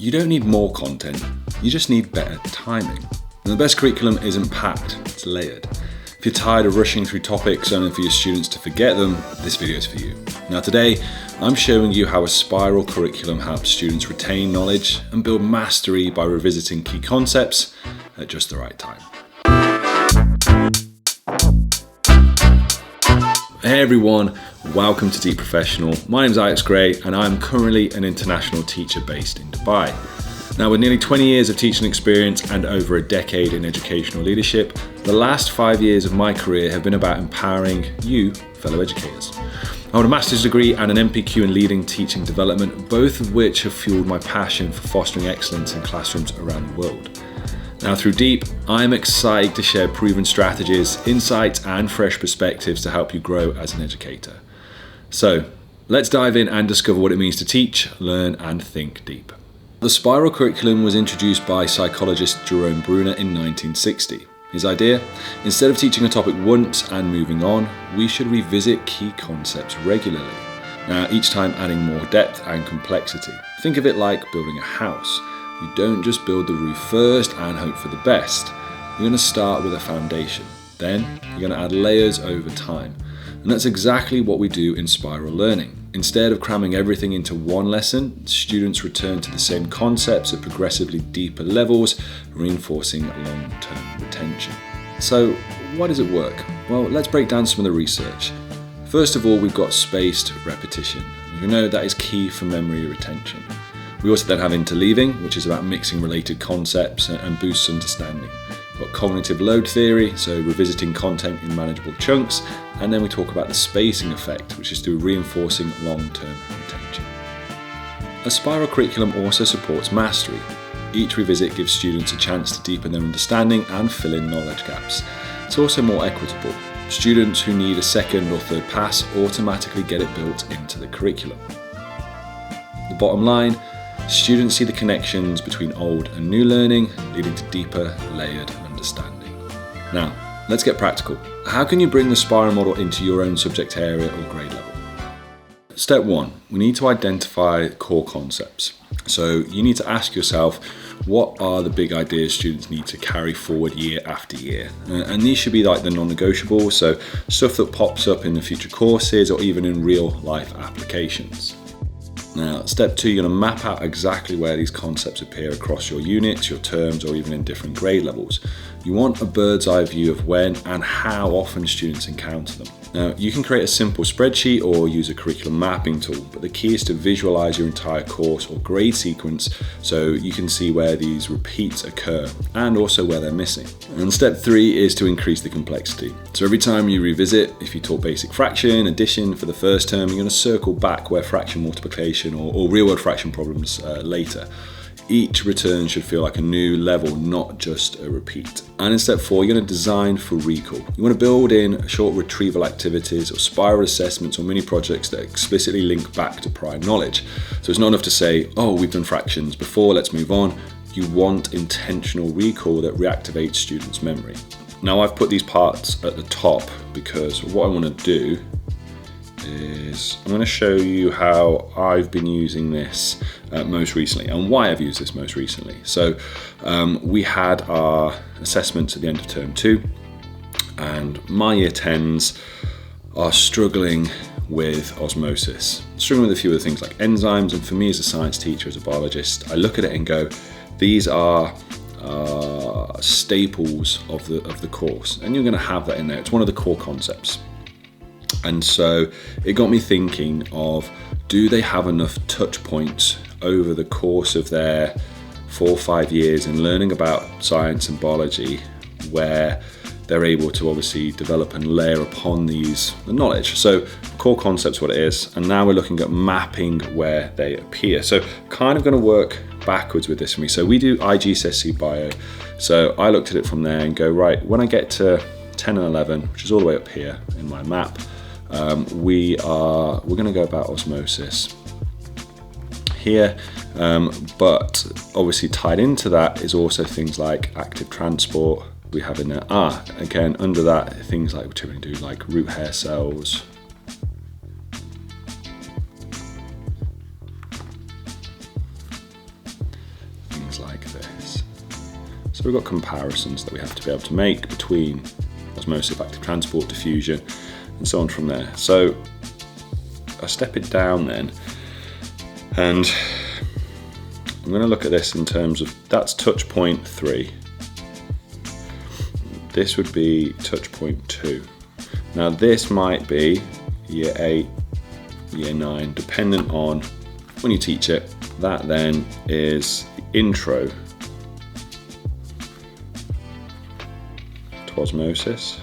You don't need more content, you just need better timing. And the best curriculum isn't packed, it's layered. If you're tired of rushing through topics only for your students to forget them, this video is for you. Now today, I'm showing you how a spiral curriculum helps students retain knowledge and build mastery by revisiting key concepts at just the right time. Hey everyone, welcome to Deep Professional. My name is Alex Gray and I'm currently an international teacher based in Dubai. Now with nearly 20 years of teaching experience and over a decade in educational leadership, the last 5 years of my career have been about empowering you, fellow educators. I hold a master's degree and an MPQ in leading teaching development, both of which have fueled my passion for fostering excellence in classrooms around the world. Now through Deep, I'm excited to share proven strategies, insights and fresh perspectives to help you grow as an educator. So let's dive in and discover what it means to teach, learn and think deep. The spiral curriculum was introduced by psychologist Jerome Bruner in 1960. His idea? Instead of teaching a topic once and moving on, we should revisit key concepts regularly. Now each time adding more depth and complexity. Think of it like building a house. You don't just build the roof first and hope for the best. You're going to start with a foundation. Then you're going to add layers over time. And that's exactly what we do in spiral learning. Instead of cramming everything into one lesson, students return to the same concepts at progressively deeper levels, reinforcing long-term retention. So why does it work? Well, let's break down some of the research. First of all, we've got spaced repetition. You know that is key for memory retention. We also then have interleaving, which is about mixing related concepts and boosts understanding. We've got cognitive load theory, so revisiting content in manageable chunks. And then we talk about the spacing effect, which is through reinforcing long-term retention. A spiral curriculum also supports mastery. Each revisit gives students a chance to deepen their understanding and fill in knowledge gaps. It's also more equitable. Students who need a second or third pass automatically get it built into the curriculum. The bottom line, students see the connections between old and new learning, leading to deeper, layered understanding. Now, let's get practical. How can you bring the spiral model into your own subject area or grade level? Step one, we need to identify core concepts. So you need to ask yourself, what are the big ideas students need to carry forward year after year? And these should be like the non-negotiables, so stuff that pops up in the future courses or even in real life applications. Now, step two, you're going to map out exactly where these concepts appear across your units, your terms, or even in different grade levels. You want a bird's eye view of when and how often students encounter them. Now, you can create a simple spreadsheet or use a curriculum mapping tool, but the key is to visualize your entire course or grade sequence so you can see where these repeats occur and also where they're missing. And step three is to increase the complexity. So every time you revisit, if you taught basic fraction, addition for the first term, you're going to circle back where fraction multiplication or real-world fraction problems later. Each return should feel like a new level, not just a repeat. And in step four, you're going to design for recall. You want to build in short retrieval activities or spiral assessments or mini projects that explicitly link back to prior knowledge. So it's not enough to say, oh, we've done fractions before, let's move on. You want intentional recall that reactivates students' memory. Now I've put these parts at the top because what I want to do is I'm going to show you how I've been using this most recently and why I've used this most recently. So we had our assessments at the end of term 2 and my year 10s are struggling with osmosis, struggling with a few other things like enzymes, and for me as a science teacher, as a biologist, I look at it and go, these are staples of the course, and you're going to have that in there. It's one of the core concepts. And so it got me thinking of, do they have enough touch points over the course of their 4 or 5 years in learning about science and biology where they're able to obviously develop and layer upon the knowledge. So core concepts, what it is, and now we're looking at mapping where they appear. So kind of going to work backwards with this for me. So we do IGCSE bio. So I looked at it from there and go, right, when I get to 10 and 11, which is all the way up here in my map, we're going to go about osmosis here, but obviously tied into that is also things like active transport. We have in there, again, under that, things like, which we're going to do like root hair cells, like this. So we've got comparisons that we have to be able to make between osmosis, active transport, diffusion, and so on from there. So I step it down then, and I'm going to look at this in terms of, that's touch point 3. This would be touch point 2. Now this might be year 8, year 9, dependent on when you teach it. That then is the intro to osmosis.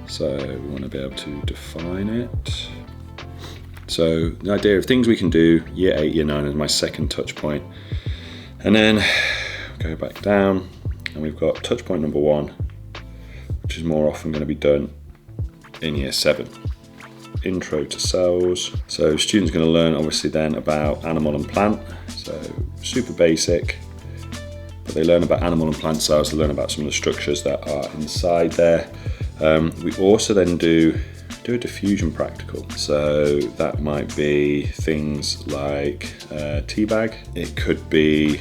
So we want to be able to define it. So the idea of things we can do, year 8, year 9 is my second touch point. And then go back down and we've got touch point number 1, which is more often going to be done in year 7. Intro to cells. So students are going to learn obviously then about animal and plant. So super basic, but they learn about animal and plant cells, they learn about some of the structures that are inside there. We also then do a diffusion practical. So that might be things like tea bag. It could be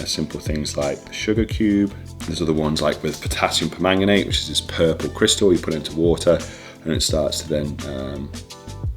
simple things like the sugar cube. There's other ones like with potassium permanganate, which is this purple crystal you put into water and it starts to then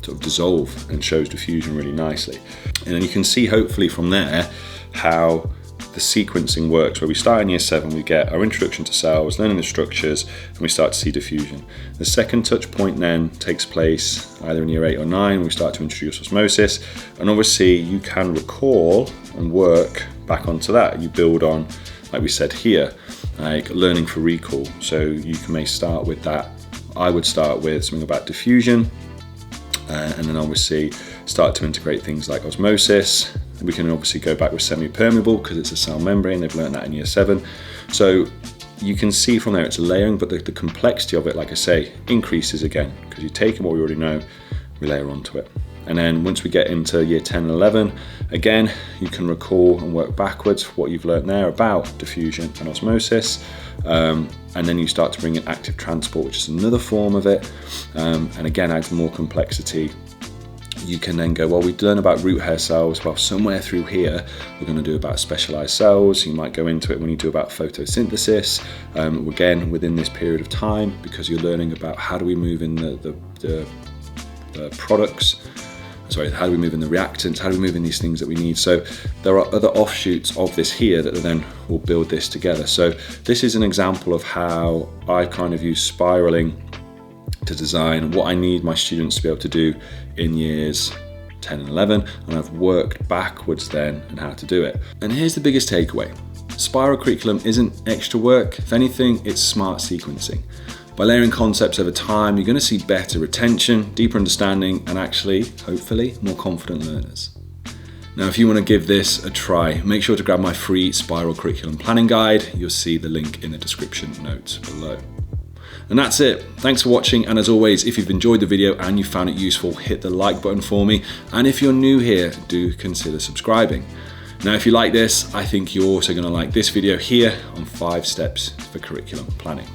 sort of dissolve and shows diffusion really nicely. And then you can see hopefully from there how the sequencing works, where we start in year 7, we get our introduction to cells, learning the structures, and we start to see diffusion. The second touch point then takes place either in year 8 or 9, we start to introduce osmosis, and obviously you can recall and work back onto that. You build on, like we said here, like learning for recall. So you may start with that. I would start with something about diffusion, and then obviously start to integrate things like osmosis. We can obviously go back with semi-permeable because it's a cell membrane, they've learned that in year 7. So you can see from there it's a layering, but the complexity of it, like I say, increases again because you're taking what we already know, we layer onto it. And then once we get into year 10 and 11, again, you can recall and work backwards for what you've learned there about diffusion and osmosis. And then you start to bring in active transport, which is another form of it. And again, adds more complexity. You can then go, well, we learn about root hair cells. Well, somewhere through here, we're going to do about specialized cells. You might go into it when you do about photosynthesis. Again, within this period of time, because you're learning about how do we move in the products. Sorry, how do we move in the reactants? How do we move in these things that we need? So there are other offshoots of this here that then will build this together. So this is an example of how I kind of use spiraling to design what I need my students to be able to do in years 10 and 11, and I've worked backwards then on how to do it. And here's the biggest takeaway. Spiral curriculum isn't extra work. If anything, it's smart sequencing. By layering concepts over time, you're going to see better retention, deeper understanding, and actually, hopefully, more confident learners. Now, if you want to give this a try, make sure to grab my free Spiral Curriculum Planning Guide. You'll see the link in the description notes below. And that's it. Thanks for watching. And as always, if you've enjoyed the video and you found it useful, hit the like button for me. And if you're new here, do consider subscribing. Now, if you like this, I think you're also going to like this video here on 5 steps for curriculum planning.